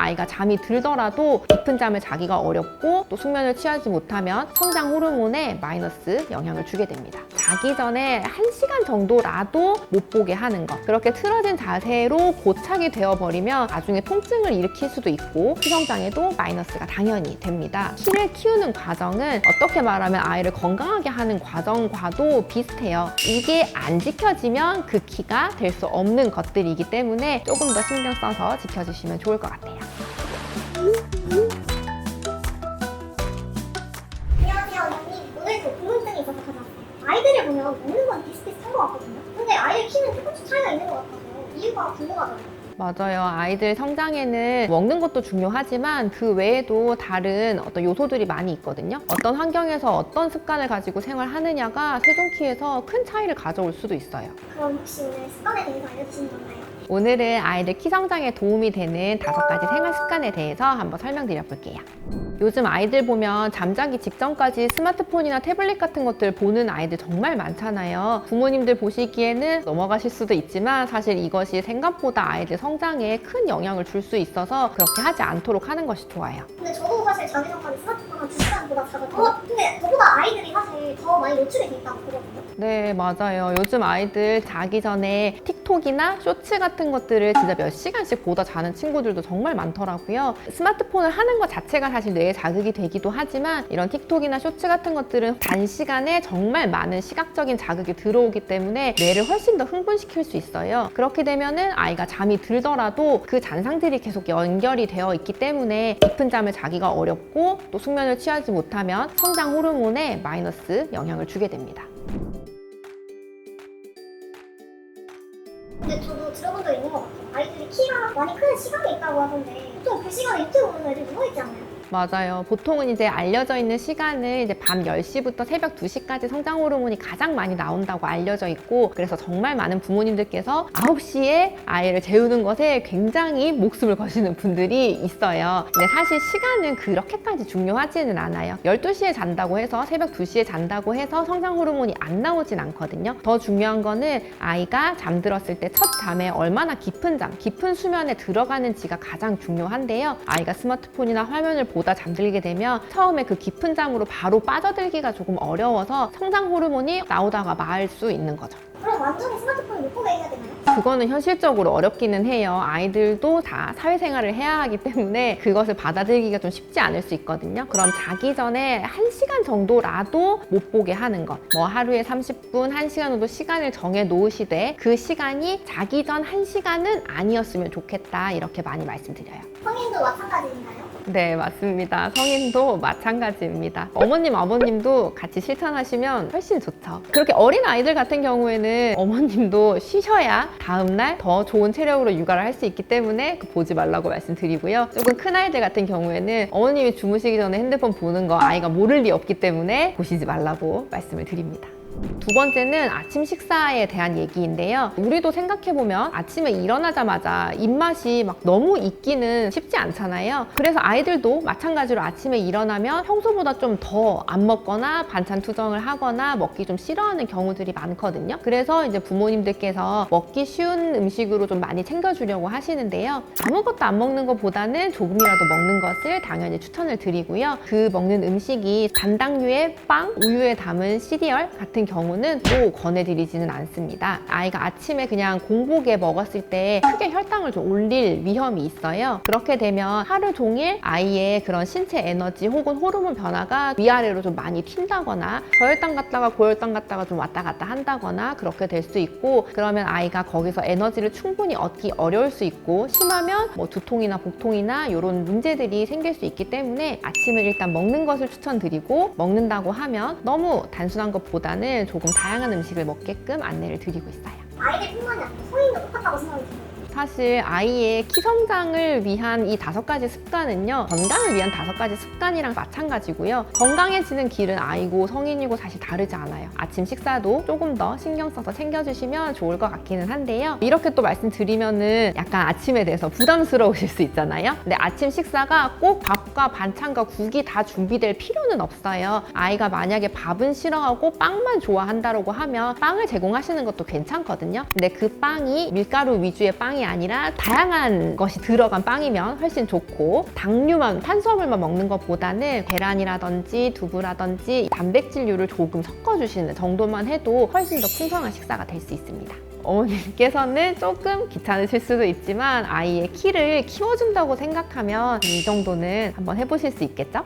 아이가 잠이 들더라도 깊은 잠을 자기가 어렵고 또 숙면을 취하지 못하면 성장 호르몬에 마이너스 영향을 주게 됩니다. 자기 전에 1시간 정도라도 못 보게 하는 것. 그렇게 틀어진 자세로 고착이 되어버리면 나중에 통증을 일으킬 수도 있고 키성장에도 마이너스가 당연히 됩니다. 키를 키우는 과정은 어떻게 말하면 아이를 건강하게 하는 과정과도 비슷해요. 이게 안 지켜지면 그 키가 될 수 없는 것들이기 때문에 조금 더 신경 써서 지켜주시면 좋을 것 같아요. 안녕하세요, 원장님. 오늘도 궁금증이 있어서 가져왔어요. 아이들을 보면 먹는 건 비슷비슷한 것 같거든요. 근데 아이들 키는 조금씩 차이가 있는 것 같아서 이유가 궁금하더라고요. 맞아요. 아이들 성장에는 먹는 것도 중요하지만 그 외에도 다른 어떤 요소들이 많이 있거든요. 어떤 환경에서 어떤 습관을 가지고 생활하느냐가 세종키에서 큰 차이를 가져올 수도 있어요. 그럼 혹시 오늘 습관에 대해서 알려주시는 건가요? 오늘은 아이들 키 성장에 도움이 되는 5가지 생활 습관에 대해서 한번 설명드려 볼게요. 요즘 아이들 보면 잠자기 직전까지 스마트폰이나 태블릿 같은 것들 보는 아이들 정말 많잖아요. 부모님들 보시기에는 넘어가실 수도 있지만 사실 이것이 생각보다 아이들 성장에 큰 영향을 줄 수 있어서 그렇게 하지 않도록 하는 것이 좋아요. 근데 저도 사실 자기 전까지 스마트폰 한 2시간보다 자거든요. 근데 저보다 아이들이 사실 더 많이 노출이 돼 있다고 보거든요. 네, 맞아요. 요즘 아이들 자기 전에 틱톡이나 쇼츠 같은 것들을 진짜 몇 시간씩 보다 자는 친구들도 정말 많더라고요. 스마트폰을 하는 것 자체가 사실 뇌에 자극이 되기도 하지만 이런 틱톡이나 쇼츠 같은 것들은 단시간에 정말 많은 시각적인 자극이 들어오기 때문에 뇌를 훨씬 더 흥분시킬 수 있어요. 그렇게 되면은 아이가 잠이 들더라도 그 잔상들이 계속 연결이 되어 있기 때문에 깊은 잠을 자기가 어렵고 또 숙면을 취하지 못하면 성장 호르몬에 마이너스 영향을 주게 됩니다. 근데 저도 들어본 적 있는 것 같아요. 아이들이 키가 많이 크는 시간이 있다고 하던데 보통 그 시간에 유튜브 보는 애들 누워있지 않나요? 맞아요. 보통은 이제 알려져 있는 시간은 이제 밤 10시부터 새벽 2시까지 성장 호르몬이 가장 많이 나온다고 알려져 있고 그래서 정말 많은 부모님들께서 9시에 아이를 재우는 것에 굉장히 목숨을 거시는 분들이 있어요. 근데 사실 시간은 그렇게까지 중요하지는 않아요. 12시에 잔다고 해서 새벽 2시에 잔다고 해서 성장 호르몬이 안 나오진 않거든요. 더 중요한 거는 아이가 잠들었을 때 첫 잠에 얼마나 깊은 잠, 깊은 수면에 들어가는지가 가장 중요한데요. 아이가 스마트폰이나 화면을 보다 잠들게 되면 처음에 그 깊은 잠으로 바로 빠져들기가 조금 어려워서 성장 호르몬이 나오다가 말 수 있는 거죠. 그럼 완전히 스마트폰을 못 보게 해야 되나요? 그거는 현실적으로 어렵기는 해요. 아이들도 다 사회생활을 해야 하기 때문에 그것을 받아들이기가 좀 쉽지 않을 수 있거든요. 그럼 자기 전에 1시간 정도라도 못 보게 하는 것. 뭐 하루에 30분, 1시간 정도 시간을 정해 놓으시되 그 시간이 자기 전 1시간은 아니었으면 좋겠다. 이렇게 많이 말씀드려요. 성인도 마찬가지인가요? 네, 맞습니다. 성인도 마찬가지입니다. 어머님, 아버님도 같이 실천하시면 훨씬 좋죠. 그렇게 어린 아이들 같은 경우에는 어머님도 쉬셔야 다음날 더 좋은 체력으로 육아를 할 수 있기 때문에 보지 말라고 말씀드리고요. 조금 큰 아이들 같은 경우에는 어머님이 주무시기 전에 핸드폰 보는 거 아이가 모를 리 없기 때문에 보시지 말라고 말씀을 드립니다. 두 번째는 아침 식사에 대한 얘기인데요. 우리도 생각해보면 아침에 일어나자마자 입맛이 막 너무 있기는 쉽지 않잖아요. 그래서 아이들도 마찬가지로 아침에 일어나면 평소보다 좀 더 안 먹거나 반찬 투정을 하거나 먹기 좀 싫어하는 경우들이 많거든요. 그래서 이제 부모님들께서 먹기 쉬운 음식으로 좀 많이 챙겨주려고 하시는데요. 아무것도 안 먹는 것보다는 조금이라도 먹는 것을 당연히 추천을 드리고요. 그 먹는 음식이 단당류의 빵, 우유에 담은 시리얼 같은 경우는 또 권해드리지는 않습니다. 아이가 아침에 그냥 공복에 먹었을 때 크게 혈당을 좀 올릴 위험이 있어요. 그렇게 되면 하루 종일 아이의 그런 신체 에너지 혹은 호르몬 변화가 위아래로 좀 많이 튄다거나 저혈당 갔다가 고혈당 갔다가 좀 왔다 갔다 한다거나 그렇게 될 수 있고 그러면 아이가 거기서 에너지를 충분히 얻기 어려울 수 있고 심하면 뭐 두통이나 복통이나 이런 문제들이 생길 수 있기 때문에 아침을 일단 먹는 것을 추천드리고 먹는다고 하면 너무 단순한 것보다는 조금 다양한 음식을 먹게끔 안내를 드리고 있어요. 아이들뿐만이 아니라 성인도 똑같다고 생각이 듭니다. 사실 아이의 키 성장을 위한 이 5가지 습관은요, 건강을 위한 5가지 습관이랑 마찬가지고요. 건강해지는 길은 아이고 성인이고 사실 다르지 않아요. 아침 식사도 조금 더 신경 써서 챙겨주시면 좋을 것 같기는 한데요. 이렇게 또 말씀드리면은 약간 아침에 대해서 부담스러우실 수 있잖아요. 근데 아침 식사가 꼭 밥과 반찬과 국이 다 준비될 필요는 없어요. 아이가 만약에 밥은 싫어하고 빵만 좋아한다고 하면 빵을 제공하시는 것도 괜찮거든요. 근데 그 빵이 밀가루 위주의 빵이 아니라 다양한 것이 들어간 빵이면 훨씬 좋고, 당류만, 탄수화물만 먹는 것보다는 계란이라든지 두부라든지 단백질류를 조금 섞어주시는 정도만 해도 훨씬 더 풍성한 식사가 될 수 있습니다. 어머님께서는 조금 귀찮으실 수도 있지만 아이의 키를 키워준다고 생각하면 이 정도는 한번 해보실 수 있겠죠?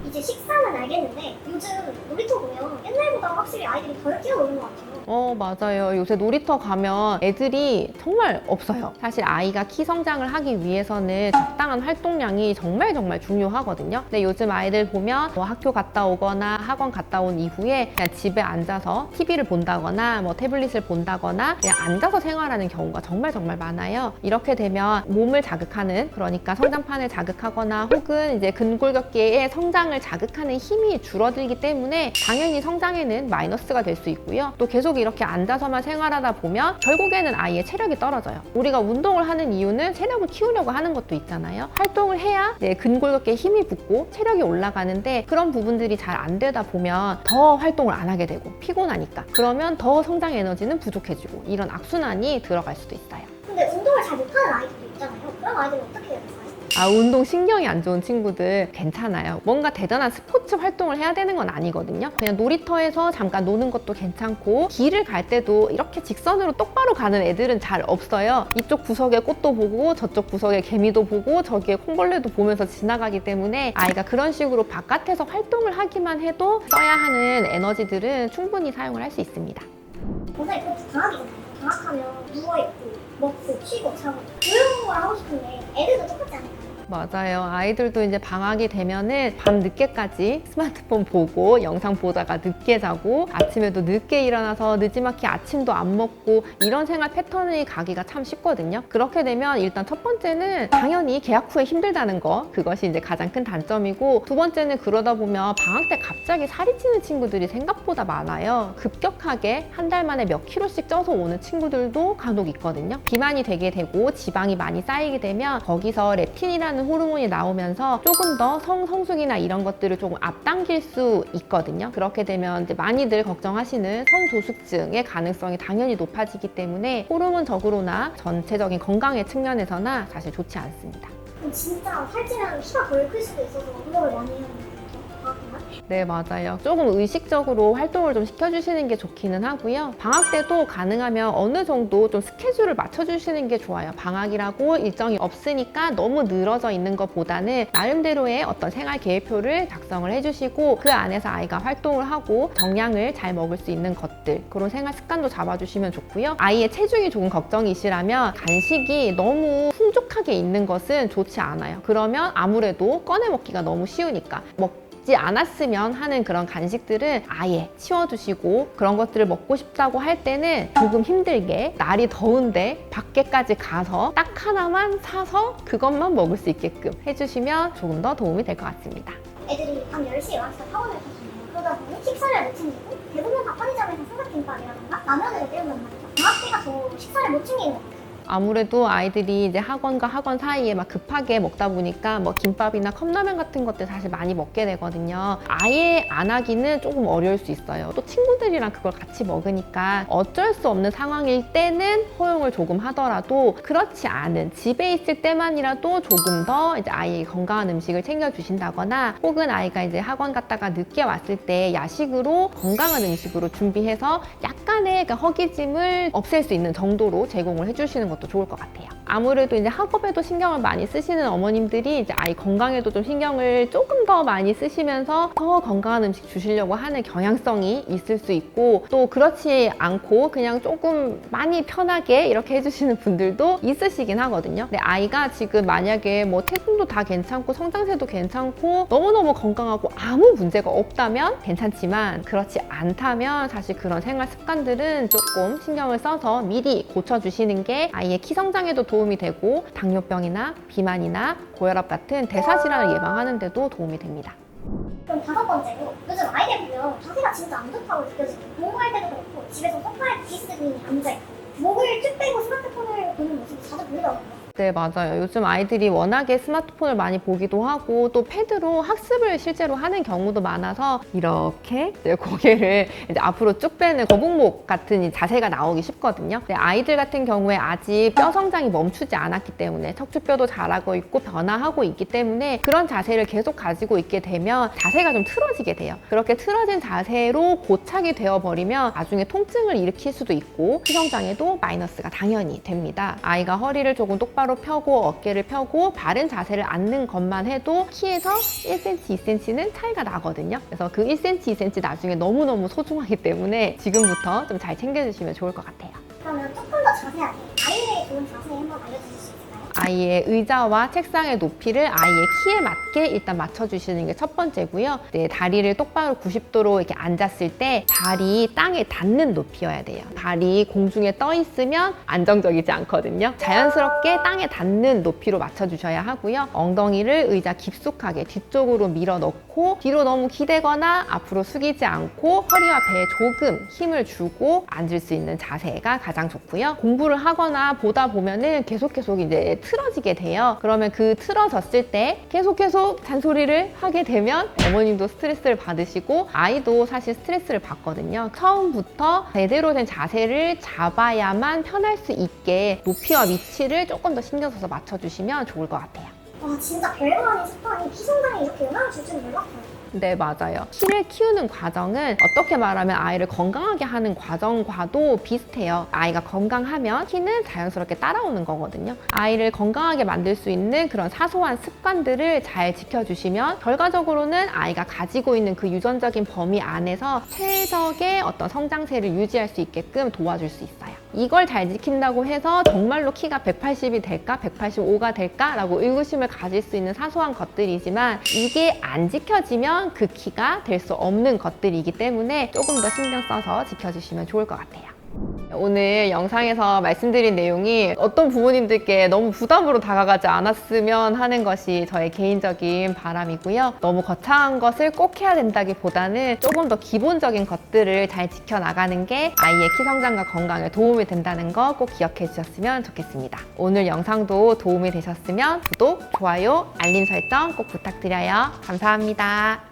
이제 식사는 알겠는데 요즘 놀이터 보면 옛날보다 확실히 아이들이 덜 뛰어노는 것 같아요. 맞아요. 요새 놀이터 가면 애들이 정말 없어요. 사실 아이가 키 성장을 하기 위해서는 적당한 활동량이 정말 중요하거든요. 근데 요즘 아이들 보면 뭐 학교 갔다 오거나 학원 갔다 온 이후에 그냥 집에 앉아서 TV를 본다거나 뭐 태블릿을 본다거나 그냥 앉아서 생활하는 경우가 정말 많아요. 이렇게 되면 몸을 자극하는, 그러니까 성장판을 자극하거나 혹은 이제 근골격계의 성장을 자극하는 힘이 줄어들기 때문에 당연히 성장에는 마이너스가 될 수 있고요. 또 계속 이렇게 앉아서만 생활하다 보면 결국에는 아이의 체력이 떨어져요. 우리가 운동을 하는 이유는 체력을 키우려고 하는 것도 있잖아요. 활동을 해야 근골격계에 힘이 붙고 체력이 올라가는데 그런 부분들이 잘 안 되다 보면 더 활동을 안 하게 되고 피곤하니까, 그러면 더 성장 에너지는 부족해지고 이런 악순환이 들어갈 수도 있어요. 근데 운동을 잘 못하는 아이들도 있잖아요. 그런 아이들은 어떻게 해야 될까요? 운동 신경이 안 좋은 친구들 괜찮아요. 뭔가 대단한 스포츠 활동을 해야 되는 건 아니거든요. 그냥 놀이터에서 잠깐 노는 것도 괜찮고, 길을 갈 때도 이렇게 직선으로 똑바로 가는 애들은 잘 없어요. 이쪽 구석에 꽃도 보고 저쪽 구석에 개미도 보고 저기에 콩벌레도 보면서 지나가기 때문에 아이가 그런 식으로 바깥에서 활동을 하기만 해도 써야 하는 에너지들은 충분히 사용을 할 수 있습니다. 원장님, 그것도 방학이잖아요. 방학하면 누워있고 먹고 쉬고 자고 그런 걸 하고 싶은데 애들도 똑같지 않을까요? 맞아요. 아이들도 이제 방학이 되면은 밤 늦게까지 스마트폰 보고 영상 보다가 늦게 자고 아침에도 늦게 일어나서 느지막이 아침도 안 먹고 이런 생활 패턴이 가기가 참 쉽거든요. 그렇게 되면 일단 첫 번째는 당연히 개학 후에 힘들다는 거, 그것이 이제 가장 큰 단점이고, 두 번째는 그러다 보면 방학 때 갑자기 살이 찌는 친구들이 생각보다 많아요. 급격하게 한 달 만에 몇 킬로씩 쪄서 오는 친구들도 간혹 있거든요. 비만이 되게 되고 지방이 많이 쌓이게 되면 거기서 렙틴이라는 호르몬이 나오면서 조금 더 성숙이나 이런 것들을 조금 앞당길 수 있거든요. 그렇게 되면 이제 많이들 걱정하시는 성조숙증의 가능성이 당연히 높아지기 때문에 호르몬적으로나 전체적인 건강의 측면에서나 사실 좋지 않습니다. 그럼 진짜 살찌면 키가 덜 클 수도 있어서 운동을 많이 해야 되는 거죠? 방학이면? 네, 맞아요. 조금 의식적으로 활동을 좀 시켜주시는 게 좋기는 하고요. 방학 때도 가능하면 어느 정도 좀 스케줄을 맞춰주시는 게 좋아요. 방학이라고 일정이 없으니까 너무 늘어져 있는 것보다는 나름대로의 어떤 생활 계획표를 작성을 해주시고 그 안에서 아이가 활동을 하고 정량을 잘 먹을 수 있는 것들, 그런 생활 습관도 잡아주시면 좋고요. 아이의 체중이 조금 걱정이시라면 간식이 너무 풍족하게 있는 것은 좋지 않아요. 그러면 아무래도 꺼내 먹기가 너무 쉬우니까 먹지 않았으면 하는 그런 간식들은 아예 치워두시고, 그런 것들을 먹고 싶다고 할 때는 조금 힘들게 날이 더운데 밖에까지 가서 딱 하나만 사서 그것만 먹을 수 있게끔 해주시면 조금 더 도움이 될 것 같습니다. 애들이 밤 10시에 와서 학원을 가잖아요. 그러다 보니 식사를 못 챙기고 대부분 다 편의점에서 삼각김밥이라던가 라면을 때운단 말이죠. 방학 때가 더 식사를 못 챙기는 것 같아요. 아무래도 아이들이 이제 학원과 학원 사이에 막 급하게 먹다 보니까 뭐 김밥이나 컵라면 같은 것들 사실 많이 먹게 되거든요. 아예 안 하기는 조금 어려울 수 있어요. 또 친구들이랑 그걸 같이 먹으니까 어쩔 수 없는 상황일 때는 허용을 조금 하더라도, 그렇지 않은 집에 있을 때만이라도 조금 더 이제 아이의 건강한 음식을 챙겨주신다거나, 혹은 아이가 이제 학원 갔다가 늦게 왔을 때 야식으로 건강한 음식으로 준비해서 약간의 그 허기짐을 없앨 수 있는 정도로 제공을 해주시는 것도 좋을 것 같아요. 아무래도 이제 학업에도 신경을 많이 쓰시는 어머님들이 이제 아이 건강에도 좀 신경을 조금 더 많이 쓰시면서 더 건강한 음식 주시려고 하는 경향성이 있을 수 있고, 또 그렇지 않고 그냥 조금 많이 편하게 이렇게 해주시는 분들도 있으시긴 하거든요. 근데 아이가 지금 만약에 뭐 태동도 다 괜찮고 성장세도 괜찮고 너무너무 건강하고 아무 문제가 없다면 괜찮지만, 그렇지 않다면 사실 그런 생활 습관들은 조금 신경을 써서 미리 고쳐주시는 게 아이의 키 성장에도 도움이 되고 당뇨병이나 비만이나 고혈압 같은 대사질환을 예방하는 데도 도움이 됩니다. 그럼 다섯 번째로, 요즘 아이들 보면 자세가 진짜 안 좋다고 느껴지고 공부할 때도 그렇고 집에서 소파에 디스크린이 앉아있고 목을 쭉 빼고 스마트폰을 보는 모습이 자주 보이더라고요. 네, 맞아요. 요즘 아이들이 워낙에 스마트폰을 많이 보기도 하고 또 패드로 학습을 실제로 하는 경우도 많아서 이렇게 이제 고개를 이제 앞으로 쭉 빼는 거북목 같은 이 자세가 나오기 쉽거든요. 근데 아이들 같은 경우에 아직 뼈 성장이 멈추지 않았기 때문에 척추뼈도 자라고 있고 변화하고 있기 때문에 그런 자세를 계속 가지고 있게 되면 자세가 좀 틀어지게 돼요. 그렇게 틀어진 자세로 고착이 되어버리면 나중에 통증을 일으킬 수도 있고 키성장에도 마이너스가 당연히 됩니다. 아이가 허리를 조금 똑바로 펴고 어깨를 펴고 바른 자세를 앉는 것만 해도 키에서 1cm, 2cm는 차이가 나거든요. 그래서 그 1cm, 2cm 나중에 너무너무 소중하기 때문에 지금부터 좀 잘 챙겨주시면 좋을 것 같아요. 그러면 조금 더 자세하게 아이들의 좋은 자세 한번 알려주실 수 있을까요? 아이의 의자와 책상의 높이를 아이의 키에 맞게 일단 맞춰주시는 게 첫 번째고요. 네, 다리를 똑바로 90도로 이렇게 앉았을 때 발이 땅에 닿는 높이여야 돼요. 발이 공중에 떠 있으면 안정적이지 않거든요. 자연스럽게 땅에 닿는 높이로 맞춰주셔야 하고요. 엉덩이를 의자 깊숙하게 뒤쪽으로 밀어 넣고 뒤로 너무 기대거나 앞으로 숙이지 않고 허리와 배에 조금 힘을 주고 앉을 수 있는 자세가 가장 좋고요. 공부를 하거나 보다 보면은 계속 이제 틀어지게 돼요. 그러면 그 틀어졌을 때 계속 잔소리를 하게 되면 어머님도 스트레스를 받으시고 아이도 사실 스트레스를 받거든요. 처음부터 제대로 된 자세를 잡아야만 편할 수 있게 높이와 위치를 조금 더 신경 써서 맞춰주시면 좋을 것 같아요. 와 진짜 별거 아닌 습관이 키 성장에 이렇게 영향을 줄 줄은 몰랐어요. 네, 맞아요. 키를 키우는 과정은 어떻게 말하면 아이를 건강하게 하는 과정과도 비슷해요. 아이가 건강하면 키는 자연스럽게 따라오는 거거든요. 아이를 건강하게 만들 수 있는 그런 사소한 습관들을 잘 지켜주시면 결과적으로는 아이가 가지고 있는 그 유전적인 범위 안에서 최적의 어떤 성장세를 유지할 수 있게끔 도와줄 수 있어요. 이걸 잘 지킨다고 해서 정말로 키가 180이 될까? 185가 될까? 라고 의구심을 가질 수 있는 사소한 것들이지만 이게 안 지켜지면 그 키가 될 수 없는 것들이기 때문에 조금 더 신경 써서 지켜주시면 좋을 것 같아요. 오늘 영상에서 말씀드린 내용이 어떤 부모님들께 너무 부담으로 다가가지 않았으면 하는 것이 저의 개인적인 바람이고요. 너무 거창한 것을 꼭 해야 된다기보다는 조금 더 기본적인 것들을 잘 지켜나가는 게 아이의 키 성장과 건강에 도움이 된다는 거 꼭 기억해 주셨으면 좋겠습니다. 오늘 영상도 도움이 되셨으면 구독, 좋아요, 알림 설정 꼭 부탁드려요. 감사합니다.